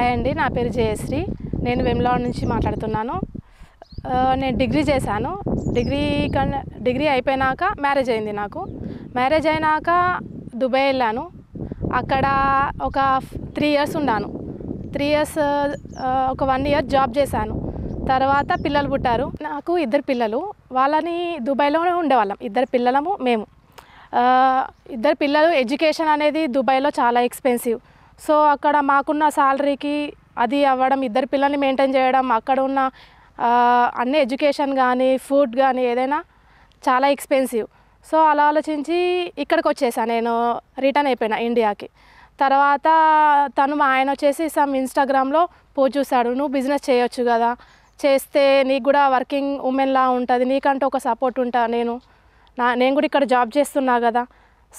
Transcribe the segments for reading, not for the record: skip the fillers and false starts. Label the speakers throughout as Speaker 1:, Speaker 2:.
Speaker 1: Hi అండి, నా పేరు జయశ్రీ. నేను వెమ్లవాడ నుంచి మాట్లాడుతున్నాను. నేను డిగ్రీ చేశాను. డిగ్రీ అయిపోయినాక మ్యారేజ్ అయింది నాకు. మ్యారేజ్ అయినాక దుబాయ్ వెళ్ళాను. అక్కడ ఒక 3 ఇయర్స్ ఉన్నాను. 3 ఇయర్స్ ఒక 1 ఇయర్ జాబ్ చేశాను. తర్వాత పిల్లలు పుట్టారు. నాకు 2 పిల్లలు. వాళ్ళని దుబాయ్లోనే ఉండేవాళ్ళం. 2 పిల్లలము మేము. 2 పిల్లలు. ఎడ్యుకేషన్ అనేది దుబాయ్లో చాలా ఎక్స్పెన్సివ్. సో అక్కడ మాకున్న శాలరీకి అది అవ్వడం, 2 పిల్లల్ని మెయింటైన్ చేయడం, అక్కడ ఉన్న అన్ని ఎడ్యుకేషన్ కానీ ఫుడ్ కానీ ఏదైనా చాలా ఎక్స్పెన్సివ్. సో అలా ఆలోచించి ఇక్కడికి వచ్చేసాను. నేను రిటర్న్ అయిపోయినా ఇండియాకి. తర్వాత మా ఆయన వచ్చేసి ఇన్స్టాగ్రామ్లో పోస్ట్ చూశాడు, నువ్వు బిజినెస్ చేయొచ్చు కదా, చేస్తే నీకు కూడా వర్కింగ్ ఉమెన్లా ఉంటుంది, నీకంటూ ఒక సపోర్ట్ ఉంటా, నేను కూడా ఇక్కడ జాబ్ చేస్తున్నా కదా,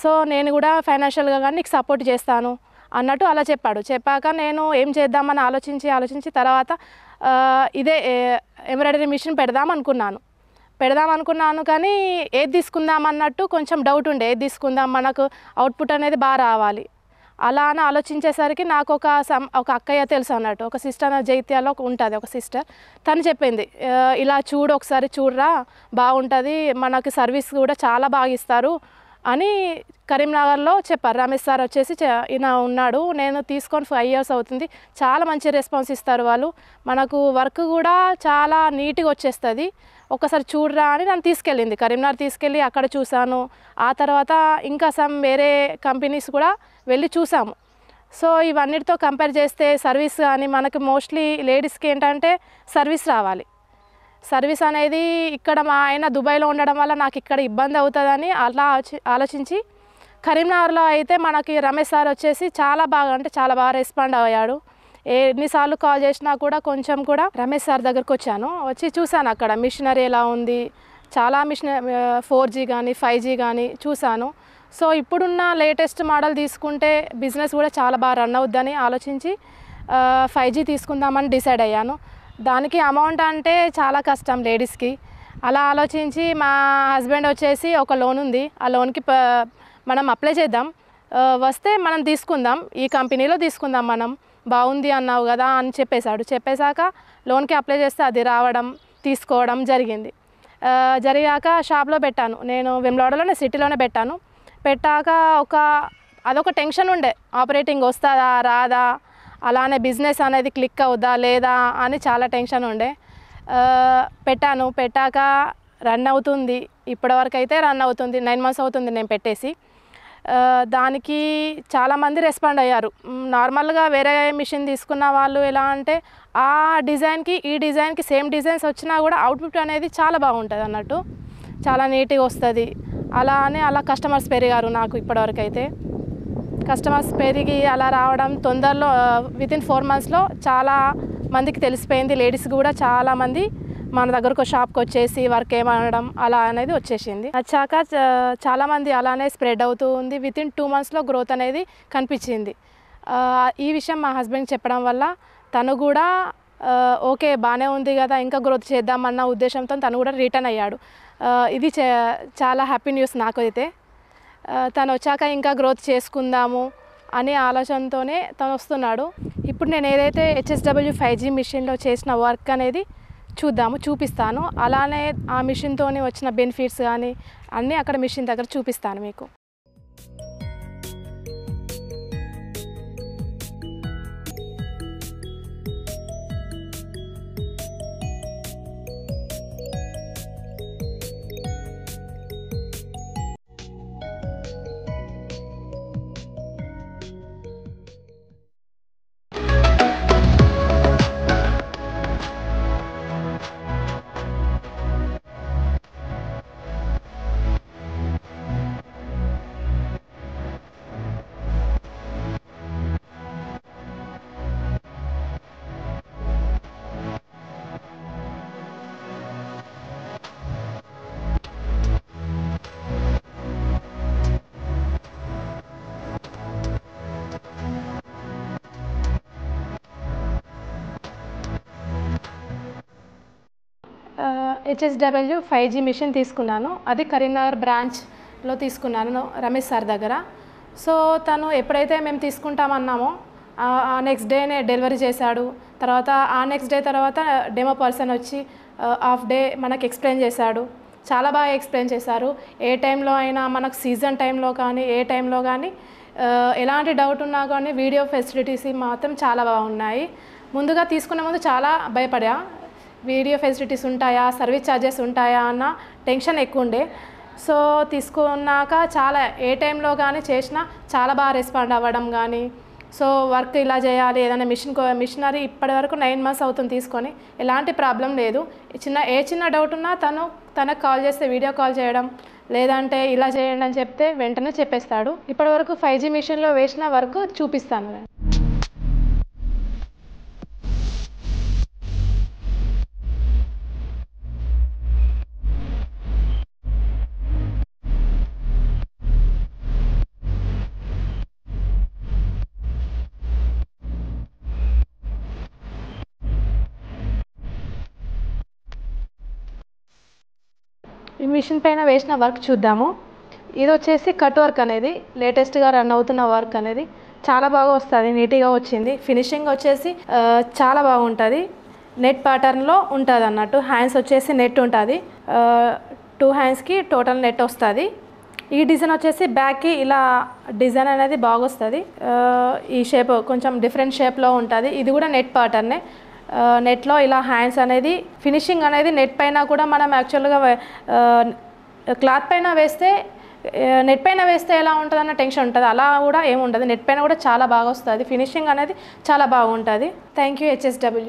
Speaker 1: సో నేను కూడా ఫైనాన్షియల్గా కానీ నీకు సపోర్ట్ చేస్తాను అన్నట్టు అలా చెప్పాడు. చెప్పాక నేను ఏం చేద్దామని ఆలోచించి తర్వాత ఇదే ఎంబ్రాయిడరీ మిషన్ పెడదాం అనుకున్నాను. కానీ ఏది తీసుకుందాం అన్నట్టు కొంచెం డౌట్ ఉండే, ఏది తీసుకుందాం, మనకు అవుట్పుట్ అనేది బాగా రావాలి. అలా అని ఆలోచించేసరికి నాకు ఒక అక్కయ్య తెలుసు అన్నట్టు, ఒక సిస్టర్ జైత్యాలో ఉంటుంది ఒక సిస్టర్. తను చెప్పింది, ఇలా ఒకసారి చూడరా, బాగుంటుంది, మనకి సర్వీస్ కూడా చాలా బాగా ఇస్తారు అని కరీంనగర్లో చెప్పారు. రమేష్ సార్ వచ్చేసి ఈయన ఉన్నాడు, నేను తీసుకొని 5 ఇయర్స్ అవుతుంది, చాలా మంచి రెస్పాన్స్ ఇస్తారు వాళ్ళు, మనకు వర్క్ కూడా చాలా నీట్గా వచ్చేస్తుంది, ఒకసారి చూడరా అని నన్ను తీసుకెళ్ళింది. కరీంనగర్ తీసుకెళ్ళి అక్కడ చూశాను. ఆ తర్వాత ఇంకా వేరే కంపెనీస్ కూడా వెళ్ళి చూసాము. సో ఇవన్నిటితో కంపేర్ చేస్తే సర్వీస్ కానీ మనకి మోస్ట్లీ లేడీస్కి ఏంటంటే సర్వీస్ రావాలి. సర్వీస్ అనేది ఇక్కడ మా ఆయన దుబాయ్లో ఉండడం వల్ల నాకు ఇక్కడ ఇబ్బంది అవుతుందని అలా ఆలోచించి, కరీంనగర్లో అయితే మనకి రమేష్ సార్ వచ్చేసి చాలా బాగా రెస్పాండ్ అయ్యాడు. ఎన్నిసార్లు కాల్ చేసినా కూడా కొంచెం కూడా రమేష్ సార్ దగ్గరకు వచ్చి చూశాను అక్కడ మిషనరీ ఎలా ఉంది, చాలా 4G కానీ 5G కానీ చూశాను. సో ఇప్పుడున్న లేటెస్ట్ మోడల్ తీసుకుంటే బిజినెస్ కూడా చాలా బాగా రన్ అవుద్దని ఆలోచించి 5G తీసుకుందామని డిసైడ్ అయ్యాను. దానికి అమౌంట్ అంటే చాలా కష్టం లేడీస్కి. అలా ఆలోచించి మా హస్బెండ్ వచ్చేసి ఒక లోన్ ఉంది, ఆ లోన్కి మనం అప్లై చేద్దాం, వస్తే మనం తీసుకుందాం, ఈ కంపెనీలో తీసుకుందాం, మనం బాగుంది అన్నావు కదా అని చెప్పేశాక లోన్కి అప్లై చేస్తే అది రావడం, తీసుకోవడం జరిగింది. జరిగాక షాప్లో పెట్టాను, నేను వెమ్లవాడలోనే సిటీలోనే పెట్టాక అదొక టెన్షన్ ఉండే, ఆపరేటింగ్ వస్తుందా రాదా, అలానే బిజినెస్ అనేది క్లిక్ అవుద్దా లేదా అని చాలా టెన్షన్ ఉండే. పెట్టాక రన్ అవుతుంది, ఇప్పటివరకు అయితే రన్ అవుతుంది, 9 మంత్స్ అవుతుంది నేను పెట్టేసి. దానికి చాలామంది రెస్పాండ్ అయ్యారు. నార్మల్గా వేరే మిషన్ తీసుకున్న వాళ్ళు ఎలా అంటే ఆ డిజైన్కి ఈ డిజైన్కి సేమ్ డిజైన్స్ వచ్చినా కూడా అవుట్పుట్ అనేది చాలా బాగుంటుంది అన్నట్టు, చాలా నీట్గా వస్తుంది. అలా కస్టమర్స్ పెరిగారు నాకు. ఇప్పటివరకు అయితే కస్టమర్స్ పెరిగి అలా రావడం, తొందరలో వితిన్ 4 మంత్స్లో చాలా మందికి తెలిసిపోయింది. లేడీస్ కూడా చాలామంది మన దగ్గరకు షాప్కి వచ్చేసి వర్క్ ఏమనడం అలా అనేది వచ్చేసింది. వచ్చాక చాలామంది అలానే స్ప్రెడ్ అవుతూ ఉంది. వితిన్ 2 మంత్స్లో గ్రోత్ అనేది కనిపించింది. ఈ విషయం మా హస్బెండ్ చెప్పడం వల్ల తను కూడా ఓకే బాగానే ఉంది కదా, ఇంకా గ్రోత్ చేద్దామన్న ఉద్దేశంతో తను కూడా రిటర్న్ అయ్యాడు. ఇది చాలా హ్యాపీ న్యూస్ నాకు అయితే. తను వచ్చాక ఇంకా గ్రోత్ చేసుకుందాము అనే ఆలోచనతోనే తను వస్తున్నాడు. ఇప్పుడు నేను ఏదైతే HSW 5G మిషన్లో చేసిన వర్క్ అనేది చూపిస్తాను. అలానే ఆ మిషన్తో వచ్చిన బెనిఫిట్స్ కానీ అన్నీ అక్కడ మిషన్ దగ్గర చూపిస్తాను మీకు. HSW 5G మిషన్ తీసుకున్నాను. అది కరీంనగర్ బ్రాంచ్లో తీసుకున్నాను రమేష్ సార్ దగ్గర. సో తను ఎప్పుడైతే మేము తీసుకుంటామన్నామో నెక్స్ట్ డేనే డెలివరీ చేశాడు. తర్వాత నెక్స్ట్ డే తర్వాత డెమో పర్సన్ వచ్చి హాఫ్ డే మనకు ఎక్స్ప్లెయిన్ చేశాడు. చాలా బాగా ఎక్స్ప్లెయిన్ చేశారు. ఏ టైంలో అయినా మనకు సీజన్ టైంలో కానీ ఏ టైంలో కానీ ఎలాంటి డౌట్ ఉన్నా కానీ వీడియో ఫెసిలిటీస్ మాత్రం చాలా బాగున్నాయి. ముందుగా తీసుకునే ముందు చాలా భయపడా, వీడియో ఫెసిలిటీస్ ఉంటాయా, సర్వీస్ ఛార్జెస్ ఉంటాయా అన్న టెన్షన్ ఎక్కువ ఉండే. సో తీసుకున్నాక చాలా ఏ టైంలో కానీ చేసినా చాలా బాగా రెస్పాండ్ అవ్వడం కానీ, సో వర్క్ ఇలా చేయాలి ఏదైనా మిషనరీ ఇప్పటి వరకు 9 months అవుతుంది తీసుకొని, ఎలాంటి ప్రాబ్లం లేదు. ఏ చిన్న డౌట్ ఉన్నా తనకు కాల్ చేస్తే వీడియో కాల్ చేయడం, లేదంటే ఇలా చేయండి అని చెప్తే వెంటనే చెప్పేస్తాడు. ఇప్పటి వరకు 5G మిషన్లో వేసిన వర్క్ చూపిస్తాను. ఈ మిషన్ పైన వేసిన వర్క్ చూద్దాము. ఇది వచ్చేసి కట్ వర్క్ అనేది లేటెస్ట్గా రన్ అవుతున్న వర్క్ అనేది చాలా బాగా వస్తుంది, నీట్గా వచ్చింది. ఫినిషింగ్ వచ్చేసి చాలా బాగుంటుంది. నెట్ ప్యాటర్న్లో ఉంటుంది అన్నట్టు. హ్యాండ్స్ వచ్చేసి నెట్ ఉంటుంది, 2 హ్యాండ్స్కి టోటల్ నెట్ వస్తుంది. ఈ డిజైన్ వచ్చేసి బ్యాక్కి ఇలా డిజైన్ అనేది బాగా వస్తుంది. ఈ షేప్ కొంచెం డిఫరెంట్ షేప్లో ఉంటుంది. ఇది కూడా నెట్ ప్యాటర్నే. నెట్లో ఇలా హ్యాండ్స్ అనేది ఫినిషింగ్ అనేది నెట్ పైన కూడా మనం యాక్చువల్గా క్లాత్ పైన వేస్తే నెట్ పైన వేస్తే ఎలా ఉంటుంది అన్న టెన్షన్ ఉంటుంది, అలా కూడా ఏముండదు. నెట్ పైన కూడా చాలా బాగా వస్తుంది. ఫినిషింగ్ అనేది చాలా బాగుంటుంది. Thank you HSW.